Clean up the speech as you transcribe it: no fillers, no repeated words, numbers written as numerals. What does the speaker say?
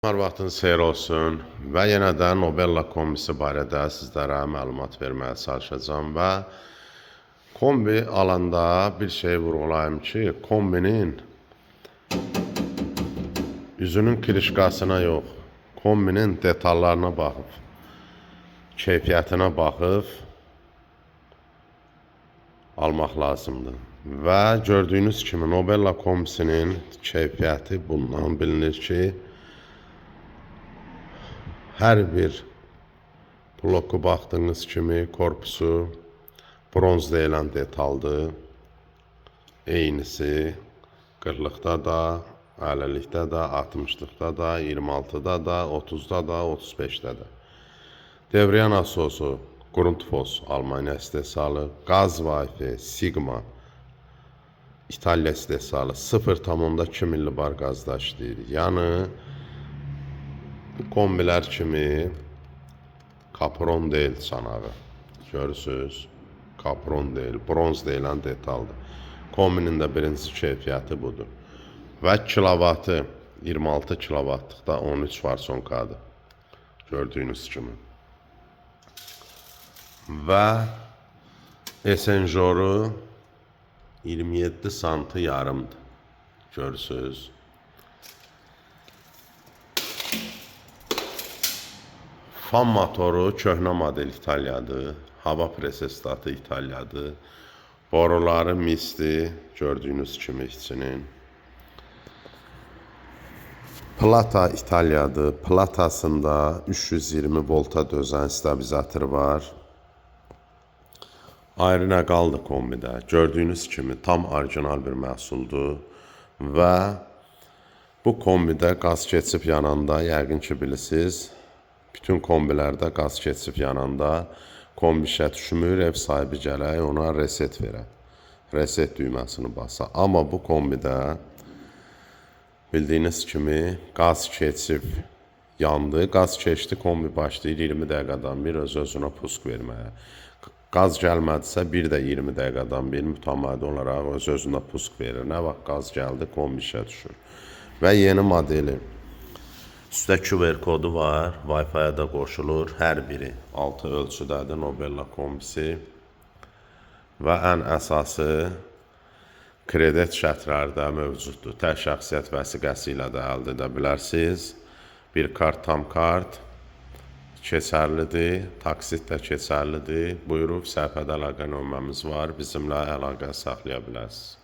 Hər vaxtınız xeyir olsun və yenə də Nobella kombisi barədə sizlərə məlumat verməyə çalışacağım və kombi alanda bir şey vurğulayım ki, kombinin üzünün klişkasına yox, kombinin detallarına baxıb, keyfiyyətinə baxıb almaq lazımdır. Və gördüyünüz kimi Nobella kombisinin keyfiyyəti bundan bilinir ki, hər bir bloku baxdığınız kimi korpusu bronz deyilən detaldır. Eynisi 40-lıqda da, 50-likdə də, 60-lıqda da, 26-da da, 30-da da, 35-də də. Devriyən asosu Grundfos Almanya istehsalı, Gazwaffe Sigma İtalya istehsalı 0,2 millibar qazda işləyir. Yəni bu kombilər kimi kapron deyil çanağı. Görürsünüz, kapron deyil, bronz deyilən detaldır. Kombinin də birinci keyfiyyəti budur. Və kilovatı 26 kilovatlıqda 13 varsonkadır. Gördüyünüz kimi. Və esenjoru 27 santı yarımdır. Görürsünüz. Fan motoru köhnə model İtalyadır. Hava presestatı İtalyadır. Boruları misli, gördüyünüz kimi içinin. Plata İtalyadır. Platasında 320 volta dözən stabilizatör var. Ayrı nə qaldı kombidə? Gördüyünüz kimi tam orijinal bir məhsuldur. Və bu kombidə qaz keçib yananda, yəqin ki bilirsiniz, bütün kombilərdə qaz keçib yananda kombi işə düşmür, ev sahibi gələk ona reset verə. Reset düyməsini basa. Amma bu kombidə bildiyiniz kimi qaz keçib yandı. Qaz keçdi, kombi başlayır 20 dəqiqədən bir öz-özünə pusk verməyə. Qaz gəlmədisə bir də 20 dəqiqədən bir mütəmadi olaraq öz-özünə pusk verir. Nə vaxt qaz gəldi, kombi işə düşür. Və yeni modeli. Üstdə QR kodu var, Wi-Fi-yə də qoşulur. Hər biri 6 ölçüdədir Nobella kombisi. Və ən əsası kredit şərtlərdə mövcuddur. Tək şəxsiyyət vəsiqəsi ilə də əldə edə bilərsiniz. Bir kart, tam kart keçərlidir, taksit də keçərlidir. Buyurub səhifədə əlaqə nömrəmiz var, bizimlə əlaqə saxlaya bilərsiniz.